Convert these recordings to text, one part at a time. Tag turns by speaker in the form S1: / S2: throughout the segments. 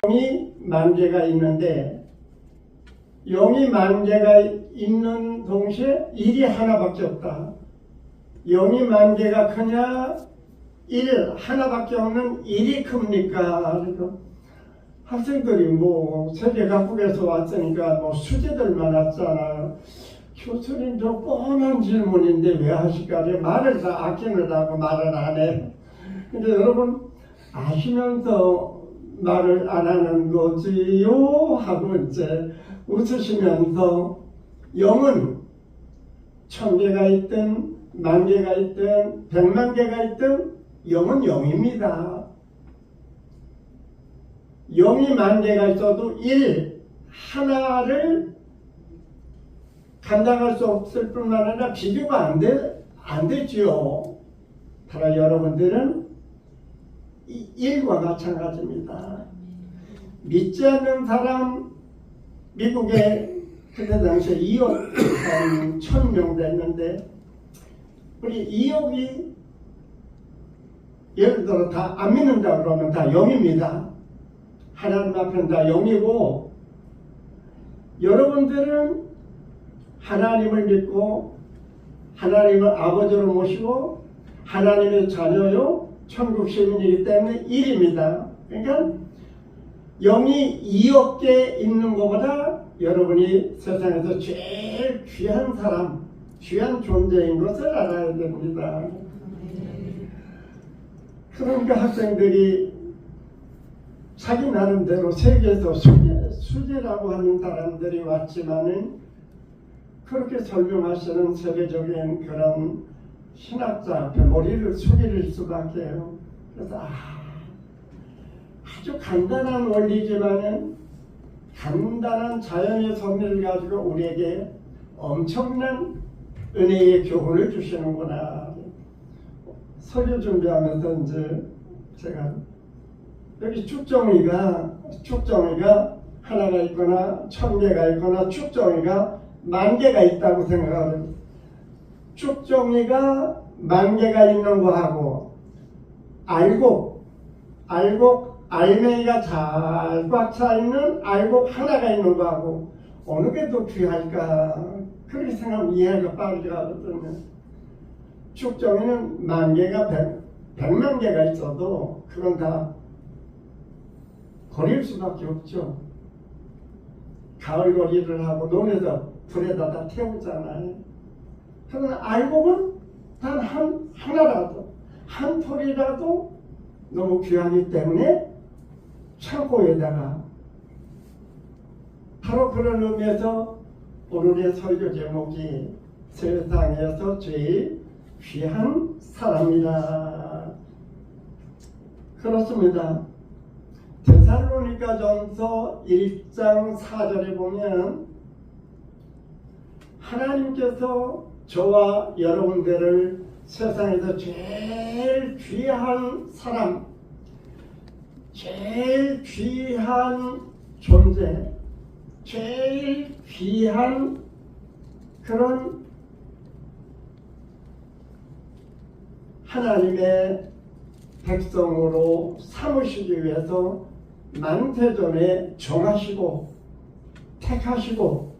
S1: 영이 만 개가 있는데 영이 만 개가 있는 동시에 일이 하나밖에 없다. 영이 만 개가 크냐 일 하나밖에 없는 일이 큽니까? 학생들이 뭐 세계 각국에서 왔으니까 뭐 수재들만 왔잖아. 교수님 저 뻔한 질문인데 왜 하실까? 말을 다 아끼느라고 말을 안 해. 근데 여러분 아시면서 말을 안 하는 거지요? 하고 이제 웃으시면서 영은 1000개가 있든 10,000개가 있든 100만 개가 있든 영은 영입니다. 영이 10,000개가 있어도 일 하나를 감당할 수 없을 뿐만 아니라 비교가 안 되지요. 바로 여러분들은 일과 마찬가지입니다. 믿지 않는 사람 미국에 그때 당시에 2억 1,000명 됐는데 우리 2억이 예를 들어 다 안 믿는다 그러면 다 0입니다. 하나님 앞에는 다 0이고 여러분들은 하나님을 믿고 하나님을 아버지로 모시고 하나님의 자녀요 천국 시민이기 때문에 1입니다. 그러니까 0이 2억 개 있는 것보다 여러분이 세상에서 제일 귀한 사람, 귀한 존재인 것을 알아야 됩니다. 그러니까 학생들이 자기 나름대로 세계에서 수재라고 하는 사람들이 왔지만은 그렇게 설명하시는 세계적인 그런 신학자 앞에 머리를 숙일 수밖에 해요. 그래서 아주 간단한 원리지만은 간단한 자연의 섭리를 가지고 우리에게 엄청난 은혜의 교훈을 주시는구나. 설교 준비하면서 이제 제가 여기 축정이가 하나가 있거나 1000개가 있거나 축정이가 10,000개가 있다고 생각하거든요. 축정이가 10,000개가 있는 거하고 알맹이가 잘 꽉 차 있는 알곡 하나가 있는 거하고 어느 게 더 귀할까? 그렇게 생각하면 이해가 빠르게 가거든요. 축정이는 10,000개가 100만 개가 있어도 그건 다 버릴 수밖에 없죠. 가을거리를 하고 논에서 불에다 다 태우잖아요. 그러나 알곡은 단 하나라도 한 톨이라도 너무 귀하기 때문에 창고에다가 바로 그런 의미에서 오늘의 설교 제목이 세상에서 제일 귀한 사람이라. 그렇습니다. 데살로니가전서 1장 4절에 보면 하나님께서 저와 여러분들을 세상에서 제일 귀한 사람, 제일 귀한 존재, 제일 귀한 그런 하나님의 백성으로 삼으시기 위해서 만태전에 정하시고 택하시고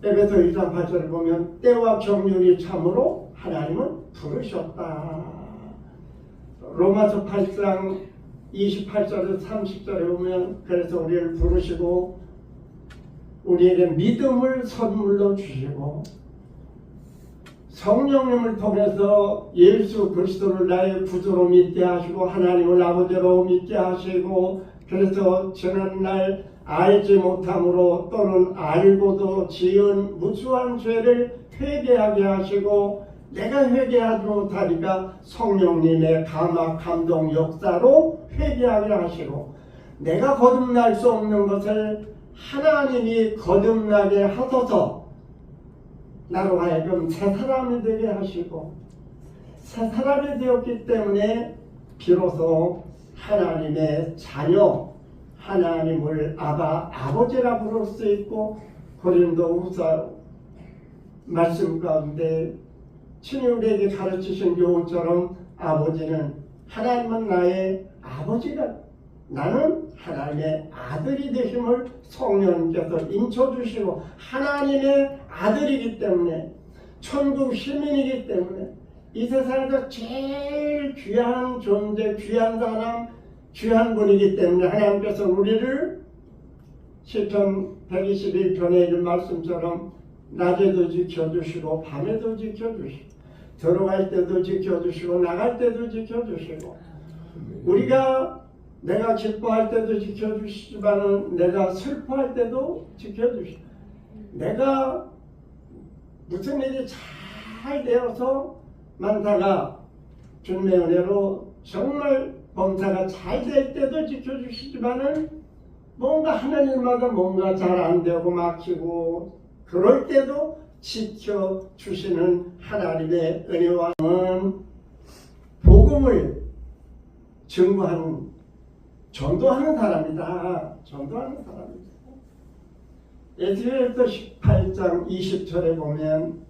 S1: 에베소 1장 8절을 보면 때와 경륜이 참으로 하나님은 부르셨다. 로마서 8장 28절에서 30절에 보면 그래서 우리를 부르시고 우리에게 믿음을 선물로 주시고 성령님을 통해서 예수 그리스도를 나의 구주로 믿게 하시고 하나님을 아버지로 믿게 하시고 그래서 지난날 알지 못함으로 또는 알고도 지은 무수한 죄를 회개하게 하시고 내가 회개하지 못하니까 성령님의 감화 감동 역사로 회개하게 하시고 내가 거듭날 수 없는 것을 하나님이 거듭나게 하소서 나로 하여금 새 사람이 되게 하시고 새 사람이 되었기 때문에 비로소 하나님의 자녀 하나님을 아버지라 부를 수 있고 고린도후서 말씀 가운데 친히 우리에게 가르치신 교훈처럼 아버지는 하나님은 나의 아버지가 나는 하나님의 아들이 되심을 성령님께서 인쳐주시고 하나님의 아들이기 때문에 천국 시민이기 때문에 이 세상에서 제일 귀한 존재, 귀한 사람, 귀한 분이기 때문에 하나님께서 우리를 시편 121편의 이런 말씀처럼 낮에도 지켜주시고 밤에도 지켜주시고 들어갈 때도 지켜주시고 나갈 때도 지켜주시고 우리가 내가 기뻐할 때도 지켜주시지만 내가 슬퍼할 때도 지켜주시고 내가 무슨 일이 잘 되어서 만다가 주님의 은혜로 정말 범사가 잘 될 때도 지켜주시지만은 뭔가 하는 일마다 뭔가 잘 안 되고 막히고 그럴 때도 지켜주시는 하나님의 은혜와 복음을 증거하는 전도하는 사람이다. 전도하는 사람이다. 에스겔서 18장 20절에 보면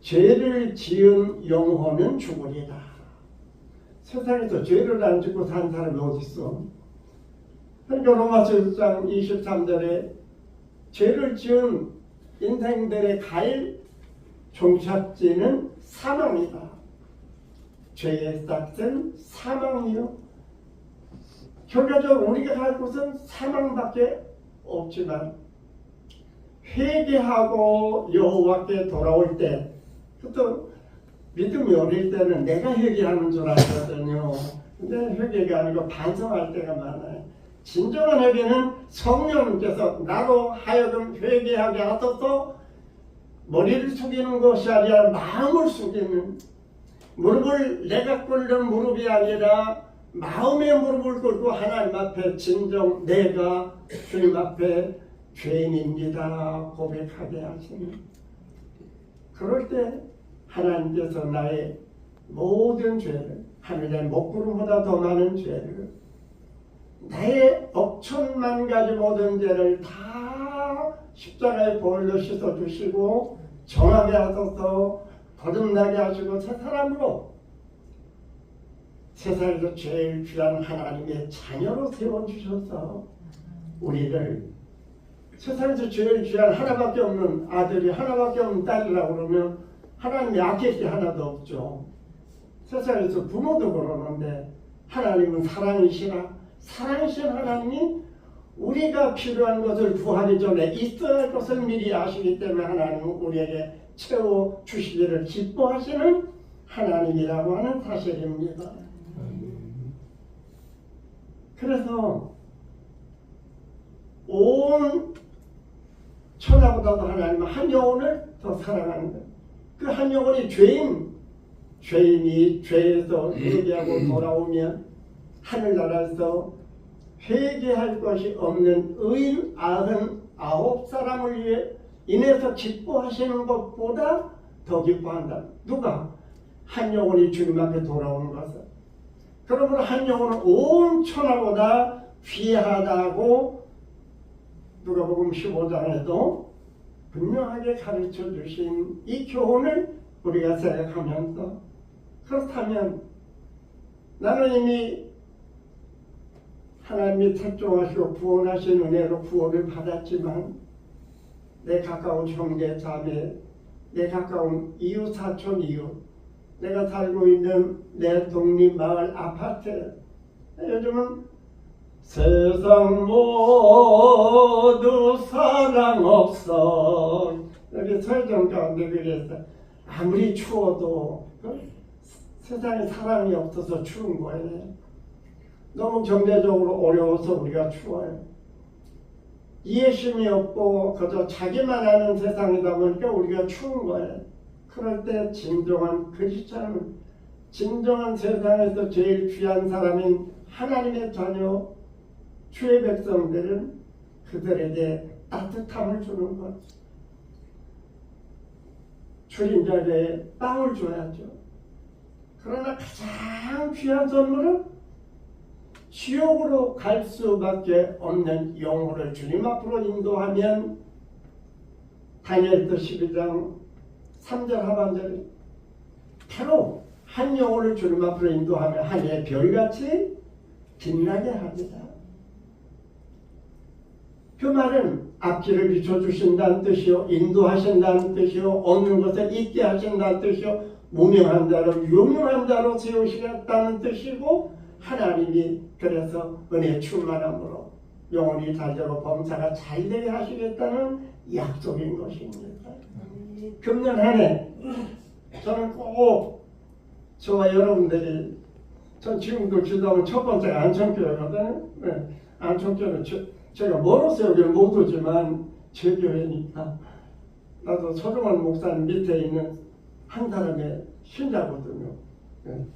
S1: 죄를 지은 영혼은 죽으리라. 세상에서 죄를 안 짓고 산 사람이 어디 있어? 그러니까 로마서 1장 23절에 죄를 지은 인생들의 갈 종착지는 사망이다. 죄의 싹은 사망이요. 결과적으로 우리가 갈 곳은 사망밖에 없지만 회개하고 여호와께 돌아올 때, 또 믿음이 어릴 때는 내가 회개하는 줄 알거든요. 근데 회개가 아니고 반성할 때가 많아요. 진정한 회개는 성령님께서 나로 하여금 회개하게 하소서. 머리를 숙이는 것이 아니라 마음을 숙이는, 무릎을 내가 꿇는 무릎이 아니라 마음의 무릎을 꿇고 하나님 앞에 진정 내가 주님 앞에 죄인입니다 고백하게 하시는, 그럴 때 하나님께서 나의 모든 죄를, 하늘의 먹구름보다 더 많은 죄를, 나의 억천만 가지 모든 죄를 다 십자가에 보혈로 씻어주시고 정하게 하소서, 거듭나게 하시고 새 사람으로 세상에서 제일 귀한 하나님의 자녀로 세워주셔서 우리를, 세상에서 제일 귀한 하나밖에 없는 아들이, 하나밖에 없는 딸이라고 그러면 하나님이 아낄 게 하나도 없죠. 세상에서 부모도 그러는데 하나님은 사랑이시라. 사랑이신 하나님이 우리가 필요한 것을 구하기 전에 있어야 할 것을 미리 아시기 때문에 하나님은 우리에게 채워주시기를 기뻐하시는 하나님이라고 하는 사실입니다. 그래서 온 천하보다도 하나님은 한 영혼을 더 사랑하는 거예요. 그 한 영혼이 죄인이 죄에서 회개하고 돌아오면 하늘나라에서 회개할 것이 없는 의인 99사람을 위해 인해서 기뻐하시는 것보다 더 기뻐한다. 누가? 한 영혼이 주님 앞에 돌아오는 것은. 그러므로 한 영혼은 온 천하보다 귀하다고 누가복음 15장에도 분명하게 가르쳐 주신 이 교훈을 우리가 생각하면서, 그렇다면 나는 이미 하나님이 택종하시고 구원하신 은혜로 구원을 받았지만 내 가까운 형제 자매, 내 가까운 이웃 사촌 이웃, 내가 살고 있는 내 독립 마을 아파트, 요즘은 세상 모두 사랑 없어, 여기 설정 가운데 그랬어. 아무리 추워도 세상에 사랑이 없어서 추운 거예요. 너무 경제적으로 어려워서 우리가 추워요. 이해심이 없고 그저 자기만 아는 세상이다 보니까 우리가 추운 거예요. 그럴 때 진정한 크리스찬은, 진정한 세상에서 제일 귀한 사람인 하나님의 자녀, 주의 백성들은 그들에게 따뜻함을 주는 것, 주림자리에 빵을 줘야죠. 그러나 가장 귀한 선물은 지옥으로 갈 수밖에 없는 영혼을 주님 앞으로 인도하면, 다니엘서 12장 3절 하반절에 바로 한 영혼을 주님 앞으로 인도하면 하늘의 별같이 빛나게 합니다. 그 말은 앞길을 비춰주신다는 뜻이요, 인도하신다는 뜻이요, 얻는 것을 잊게 하신다는 뜻이요, 무명한 자로 유명한 자로 세우시겠다는 뜻이고, 하나님이 그래서 은혜 충만함으로 영원히 달려고 범사가 잘되게 하시겠다는 약속인 것입니다. 금년 한 해 저는 꼭 저와 여러분들이, 전 지금도 기도하면 첫 번째가 안천교회거든요. 네, 안천교회는 제가 멀어서 여기를 못 오지만 제 교회니까, 나도 서정원 목사님 밑에 있는 한 사람의 신자거든요. 네.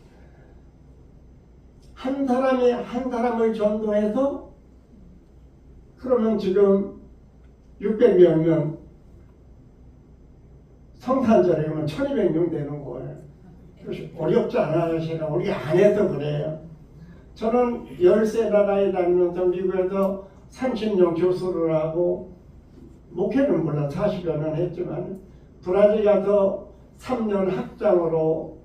S1: 한 사람이 한 사람을 전도해서, 그러면 지금 600명이면 성탄절에 그러면 1200명 되는 거예요. 그것이 어렵지 않아요. 제가 우리 안 해서 그래요. 저는 13 나라에 다니면서 미국에서 30년 교수를 하고, 목회는 물론 40여 년 했지만, 브라질 가서 3년 학장으로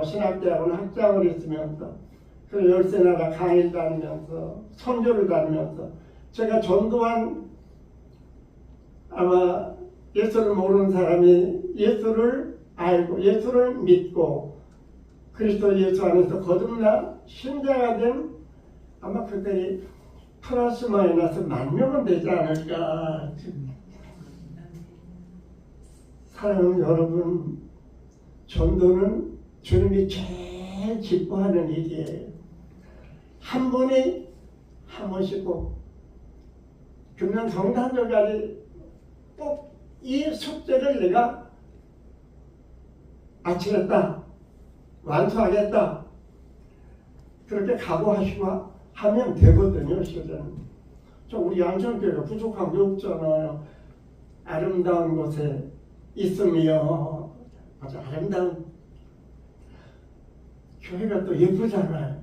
S1: 신학대학원 학장을 했으면서, 그 13 나라 강의 다니면서 선교를 다니면서, 제가 전도한, 아마 예수를 모르는 사람이 예수를 알고 예수를 믿고 그리스도 예수 안에서 거듭나 신자가 된, 아마 그들이 플러스 마이너스 10,000명은 되지 않을까. 사랑하는 여러분, 전도는 주님이 제일 기뻐하는 일이에요. 한 번에 한 번씩 꼭 금년 성탄절까지 꼭 이 숙제를 내가 마치겠다, 완수하겠다, 그렇게 각오하시고 하면 되거든요. 실은 우리 안천교회가 부족한 게 없잖아요. 아름다운 곳에 있으며, 아주 아름다운 교회가 또 예쁘잖아요.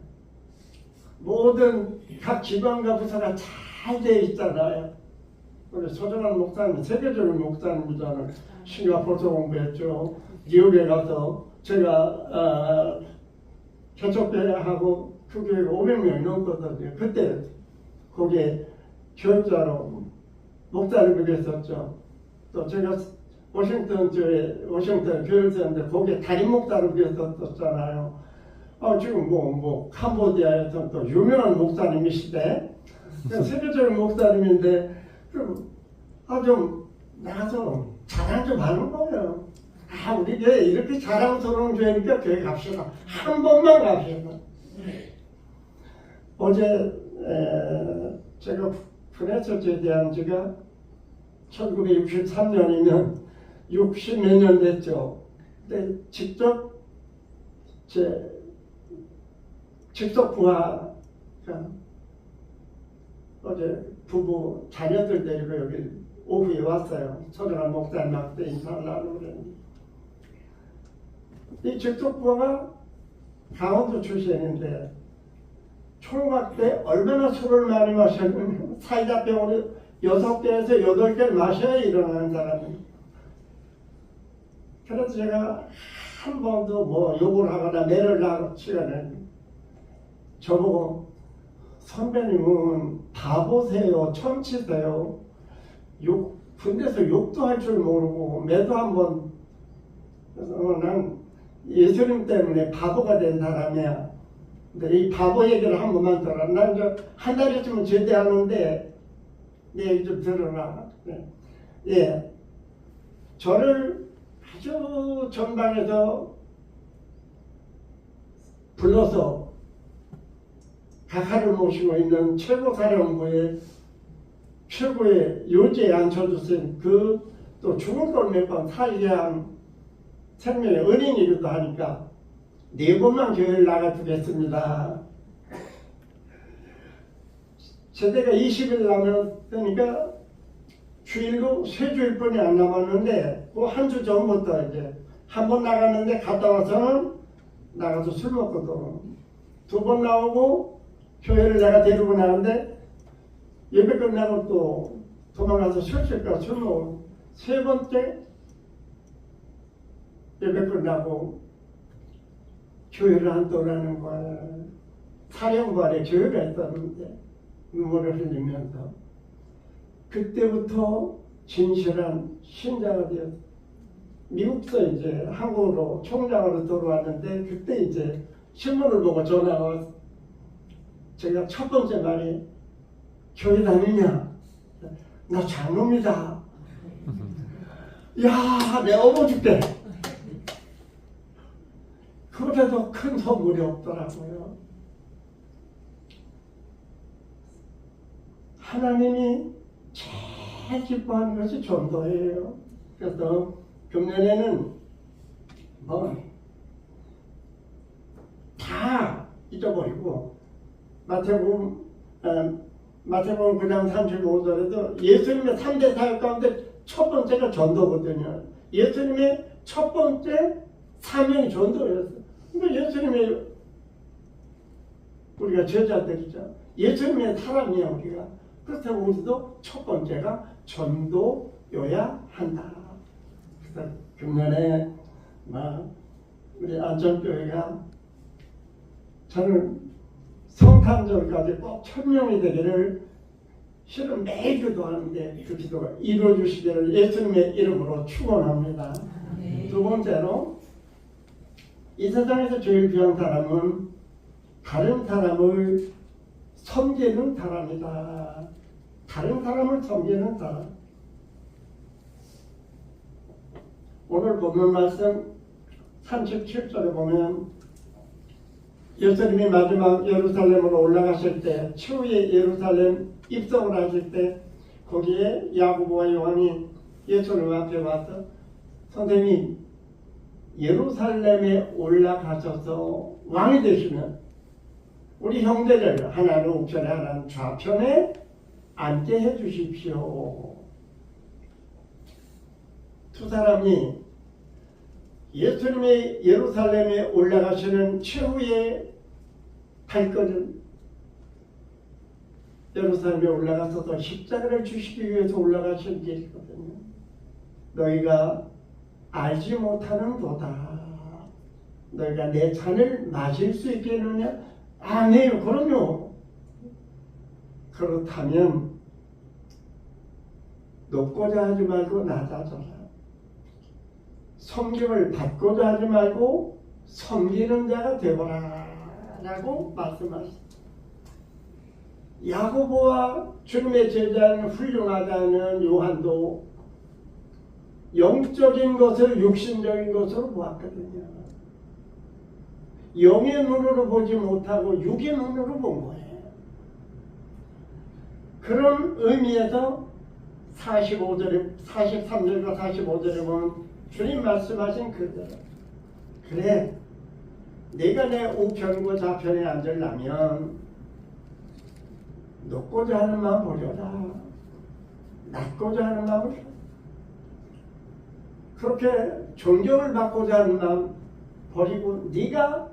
S1: 모든 각 기관과 부서가 잘 되어 있잖아요. 우리 서정환 목사님 세계적인 목사님이잖아요. 싱가포르에서 공부했죠. 뉴욕에 가서 제가 개척교회하고 그 교회가 500명이 넘거든요. 그때 거기에 교육자로 목사님을 했었죠. 또 제가 워싱턴 교육자인데 거기에 담임 목사로 했었잖아요. 지금 캄보디아에서 또 유명한 목사님이시대. 세계적인 목사님인데, 좀 나가서 자랑 좀 하는 거예요. 우리 교회 이렇게 자랑스러운 교회니까 교회 갑시다. 한 번만 갑시다. 어제 제가 프레서 제대한 지가 1963년이면 60몇 년 됐죠. 근데 직접 부하, 어제 부부 자녀들 데리고 여기 오후에 왔어요. 서정환 목사님한테 인사를 하려고 그랬는데, 이 직속부가 강원도 출신인데 총각 때 얼마나 술을 많이 마셨냐면 사이다병으로 6개에서 8개를 마셔야 일어나는 사람이에요. 그래서 제가 한 번도 욕을 하거나 매를 하고 시간에 저보고, 선배님은 바보세요, 천치세요. 군대에서 욕도 할 줄 모르고 매도 한번, 그래서 난 예수님 때문에 바보가 된 사람이야. 근데 이 바보 얘기를 한 번만 들어라. 난 이제 한 달 있으면 제대하는데 내 얘기 좀 들어라. 네. 예, 저를 아주 전방에서 불러서 각하를 모시고 있는 최고사령부의 최고의 요지에 앉혀주신 또 죽을 걸 몇 번 살게 한 생명의 은인이기도 하니까 4번만 교회를 나가주겠습니다. 세대가 20일 남았으니까 주일도 3주일뿐이 안 남았는데, 그 한 주 전부터 이제 한 번 나갔는데 갔다 와서는 나가서 술 먹거든. 2번 나오고 교회를 내가 데리고 나는데 예배 끝나고 또 도망가서 술집가 술 먹고, 3번째 예배 끝나고 교회를 안 떠나는 거야. 사령관에 교회가 있었는데 눈물을 흘리면서 그때부터 진실한 신자가 되었어요. 미국서 이제 한국으로 총장으로 들어왔는데 그때 이제 신문을 보고 전화가 와서 제가 첫 번째 말이 교회 다니냐? 나 장로입니다. 야, 내가 업어 줄게. 그보다도 큰 선물이 없더라고요. 하나님이 제일 기뻐하는 것이 전도예요. 그래서 금년에는 다 잊어버리고 마태복음 9장 35절에도 예수님의 3대 사역 가운데 첫 번째가 전도거든요. 예수님의 첫 번째 사명이 전도였어요. 근데 예수님의 우리가 제자들이죠. 예수님의 사람이야 우리가. 그렇다고 우리도 첫 번째가 전도여야 한다. 그래서 금년에 우리 안전교회가 저는 성탄절까지 꼭 1000명이 되기를 실은 매일 기도하는데 그 기도가 이루어주시기를 예수님의 이름으로 축원합니다. 두 번째로 이 세상에서 제일 귀한 사람은 다른 사람을 섬기는 사람이다. 다른 사람을 섬기는 사람. 오늘 본문 말씀 37절에 보면 예수님이 마지막 예루살렘으로 올라가실 때 최후의 예루살렘 입성을 하실 때 거기에 야고보와 요한이 예수님 앞에 와서 선생님 예루살렘에 올라가셔서 왕이 되시면 우리 형제들 하나는 우편에 하나는 좌편에 앉게 해주십시오. 두 사람이 예수님의 예루살렘에 올라가시는 최후의 발걸음 예루살렘에 올라가서도 십자가를 주시기 위해서 올라가신 길이거든요. 너희가 알지 못하는 도다. 너희가 내 잔을 마실 수 있겠느냐? 아니에요. 그럼요. 그렇다면 높고자 하지 말고 낮아져라. 섬김을 받고자 하지 말고 섬기는 자가 되거라 라고 말씀하셨습니다. 야고보와 주님의 제자는 훌륭하다는 요한도 영적인 것을 육신적인 것으로 보았거든요. 영의 눈으로 보지 못하고 육의 눈으로 본 거예요. 그런 의미에서 43절과 45절에 보면 주님 말씀하신 그대로 그래 내가 내 우편과 좌편에 앉으려면 높고자 하는 마음 버려라. 낮고자 하는 마음을 그렇게 존경을 받고자 하는 마음 버리고 네가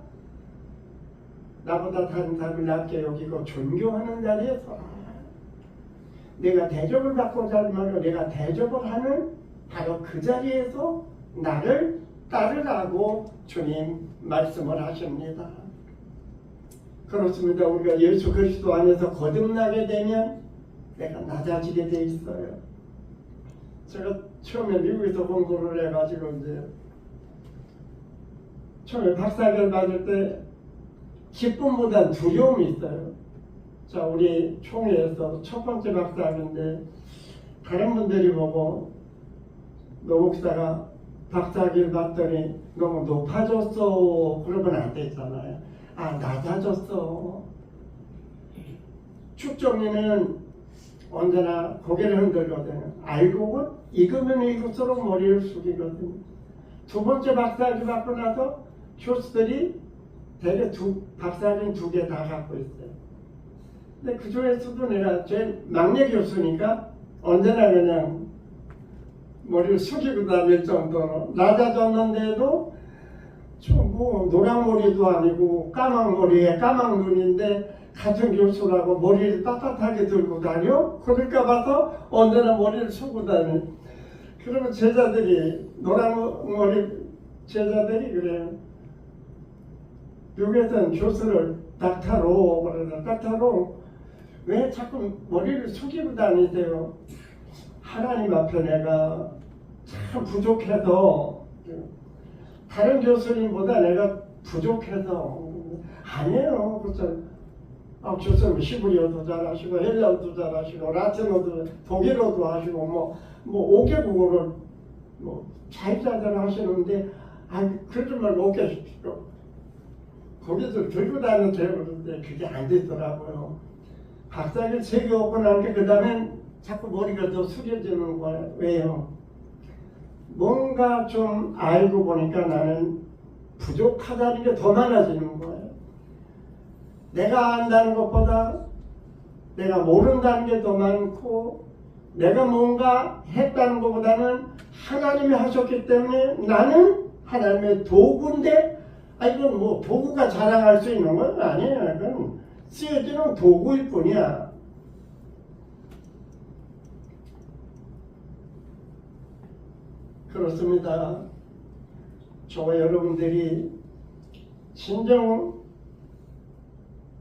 S1: 나보다 다른 사람을 낮게 여기고 존경하는 자리에 서라. 내가 대접을 받고자 하지 말고 내가 대접을 하는 바로 그 자리에서 나를 따르라고 주님 말씀을 하십니다. 그렇습니다. 우리가 예수 그리스도 안에서 거듭나게 되면 내가 낮아지게 돼 있어요. 제가 처음에 미국에서 공부를 해가지고 이제 처음에 박사학위를 받을 때 기쁨보다 두려움이 있어요. 자, 우리 총회에서 첫 번째 박사학위인데 다른 분들이 보고 너 목사가 박사학위를 받더니 너무 높아졌어 그러면 안 되잖아요. 아, 낮아졌어. 축정리는 언제나 고개를 흔들거든요. 알고 익으면 익을수록 머리를 숙이거든요. 두 번째 박사학위 받고 나서 교수들이 대개 박사학위 2개 다 갖고 있어요. 근데 그 중에서도 내가 제일 막내 교수니까 언제나 그냥 머리를 숙이고 다닐 정도로 낮아졌는데도 좀 뭐 노랑머리도 아니고 까망머리에 까망눈인데 같은 교수라고 머리를 빳빳하게 들고 다녀? 그럴까 봐서 언제나 머리를 숙고 다녀. 그러면 제자들이 노랑머리 제자들이 그래요. 미국에서는 교수를 닥터로 그러죠. 닥터로 왜 자꾸 머리를 숙이고 다니세요? 하나님 앞에 내가 참 부족해서 다른 교수님보다 내가 부족해서 아니에요. 그렇죠. 교수님 히브리어도 잘하시고 헬라어도 잘하시고 라틴어도 독일어도 하시고 뭐 5개국어를 자유자재로 하시는데 그러지 말고 5개 거기서 들고 다니면 되는데 그게 안 되더라고요. 박사학위 3개 얻고 나니까 그 다음엔 자꾸 머리가 더 숙여지는 거예요. 왜요? 뭔가 좀 알고 보니까 나는 부족하다는 게 더 많아지는 거예요. 내가 안다는 것보다 내가 모른다는 게 더 많고 내가 뭔가 했다는 것보다는 하나님이 하셨기 때문에 나는 하나님의 도구인데 이건 뭐 도구가 자랑할 수 있는 건 아니에요. 이건 쓰여지는 도구일 뿐이야. 그렇습니다. 저와 여러분들이 진정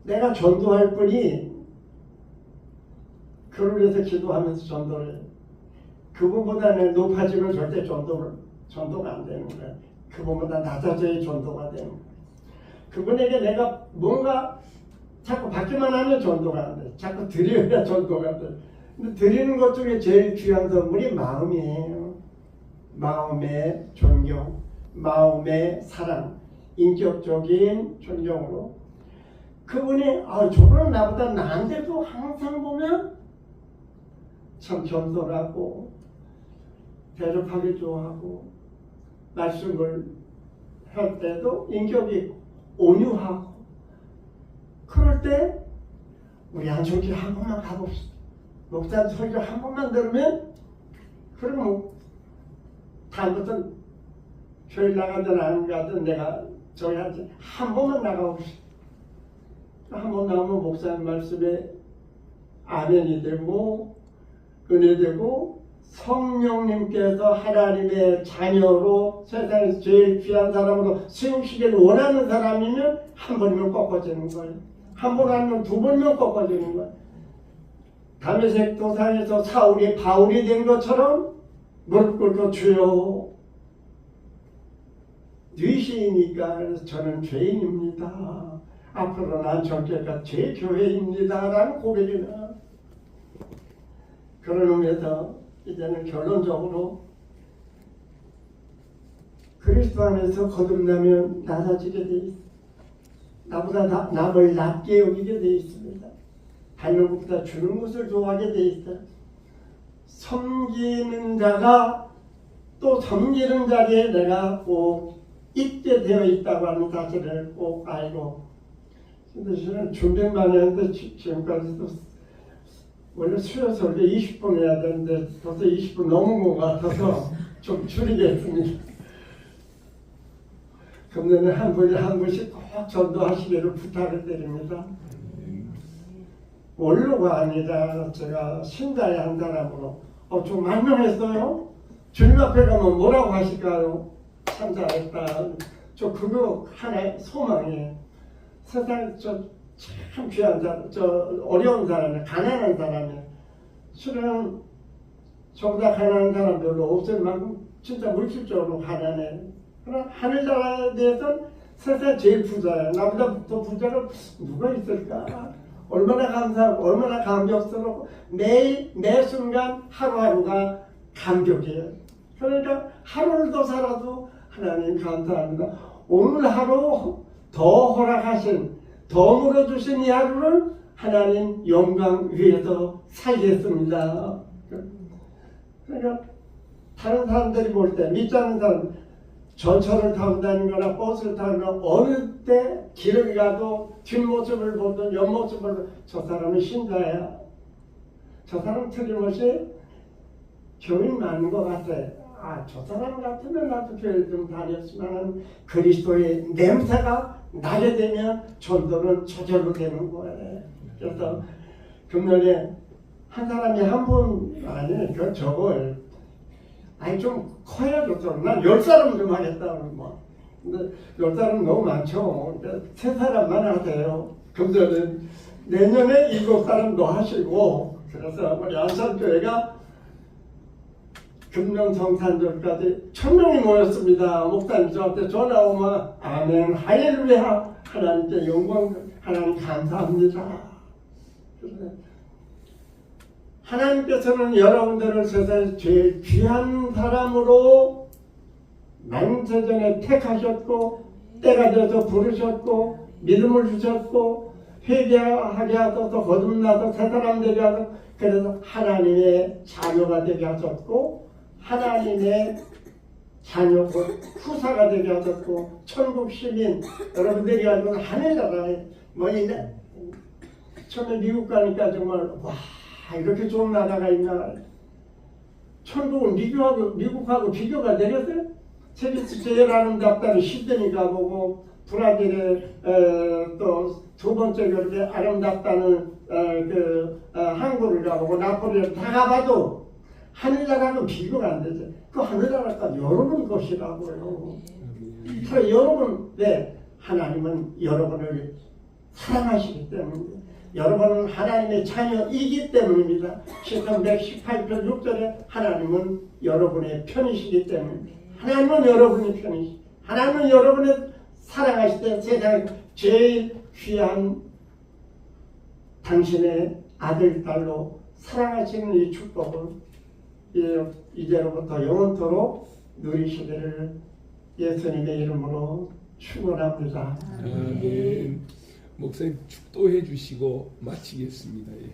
S1: 내가 전도할 뿐이 그를 위해서 기도하면서 전도를 그분보다는 높아지면 절대 전도가 안 되는 거예요. 그분보다 낮아져야 전도가 되는 거예요. 그분에게 내가 뭔가 자꾸 받기만 하면 전도가 안 돼. 자꾸 드려야 전도가 돼. 근데 드리는 것 중에 제일 귀한 선물이 마음이에요. 마음의 존경, 마음의 사랑, 인격적인 존경으로 그분이 저분은 나보다 나은데도 항상 보면 참 겸손하고 대접하기 좋아하고 말씀을 할 때도 인격이 온유하고 그럴 때 우리 안성교회 한 번만 가봅시다. 목사 설교 한 번만 들으면 그러면 다음부터는 교회 나가든 안 가든 내가 저희한테 한 번만 나가봅시다. 한 번 나오면 목사님 말씀에 아멘이 되고 은혜되고 성령님께서 하나님의 자녀로 세상에서 제일 귀한 사람으로 세우시길 원하는 사람이면 한 번이면 꺾어지는 거예요. 한 번 아니면 2번이면 꺾어지는 거예요. 다메섹 도상에서 사울이 바울이 된 것처럼 무릎 꿇고 주여 뉘시니까 저는 죄인입니다. 앞으로 난 정죄가 제 교회입니다. 라는 고백이나 그런 의미에서 이제는 결론적으로 그리스도 안에서 거듭나면 낮아지게 돼 있습니다. 나보다 남을 낮게 여기게 돼 있습니다. 받는 것보다 주는 것을 좋아하게 돼 있어요. 섬기는 자가 또 섬기는 자리에 내가 꼭 있게 되어 있다고 하는 사실을 꼭 알고 근데 저는 준비만 했는데 지금까지도 원래 수요 설교 20분 해야 되는데 벌써 20분 넘은 것 같아서 좀 줄이겠습니다. 금년에 한 분이 한 분씩 꼭 전도하시기를 부탁을 드립니다. 원로가 아니라 제가 신자의 한 사람으로 좀 만명했어요. 주님 앞에 가면 뭐라고 하실까요? 참 잘했다. 저 그거 하나의 소망이에요. 세상에 참 귀한 사람, 어려운 사람이 가난한 사람이 실은 저보다 가난한 사람 별로 없을 만큼 진짜 물질적으로 가난해. 그러나 하늘나라에 대해서는 세상에 제일 부자야. 나보다 더 부자가 누가 있을까? 얼마나 감사하고 얼마나 감격스럽고 매일 매 순간 하루하루가 감격이에요. 그러니까 하루를 더 살아도 하나님 감사합니다. 오늘 하루 더 허락하신 더 물어주신 이 하루를 하나님 영광 위해서 살겠습니다. 그러니까 다른 사람들이 볼 때 믿지 않는 사람 전철을 타고 다니거나 버스를 타거나 어느 때 길을 가도 뒷모습을 보든 옆모습을 보든 저 사람은 신자야. 저 사람 틀림없이 교인 많은 것 같아. 저 사람 같으면 나도 교회를 좀 다녔으면 그리스도의 냄새가 나게 되면 전도는 저절로 되는 거예요. 그래서 금년에 한 사람이 한 분 아니 저걸 좀 커야 좋더라고. 난 10사람 좀 하겠다고 뭐 근데 요 사람 너무 많죠. 그러니까 세 사람만 하세요. 그러면 내년에 7사람 더 하시고, 그래서 우리 안산교회가 금명성탄절까지 1000명이 모였습니다. 목사님 저한테 전화 오면 아멘 할렐루야 하나님께 영광 하나님 감사합니다. 하나님께서는 여러분들을 세상에 제일 귀한 사람으로 만세전에 택하셨고 때가 되어서 부르셨고 믿음을 주셨고 회개하게 하셔서 거듭나서 새 사람 되게 하셔서 그래서 하나님의 자녀가 되게 하셨고 하나님의 자녀 후사가 되게 하셨고 천국 시민 여러분들이 알고 하늘나라에 뭐 있네. 처음에 미국 가니까 정말 와 이렇게 좋은 나라가 있나. 천국은 미국하고 비교가 되겠어요? 세계에서 제일 아름답다는 시드니 가보고 브라질에 또 두 번째 그렇게 아름답다는 항구를 가보고 나폴리를 다 가봐도 하늘나라는 비교가 안 되죠. 그 하늘나라가 여러분 것이라고요. 그래서 여러분 왜 하나님은 여러분을 사랑하시기 때문에 여러분은 하나님의 자녀이기 때문입니다. 시편 118편 6절에 하나님은 여러분의 편이시기 때문에 하나님은 여러분의 편이시 하나님은 여러분을 사랑하실 때 세상에 제일 귀한 당신의 아들, 딸로 사랑하시는 이 축복을 이제로부터 영원토록 누리시기를 예수님의 이름으로 축원합니다.
S2: 아멘. 목사님 축도해 주시고 마치겠습니다. 예.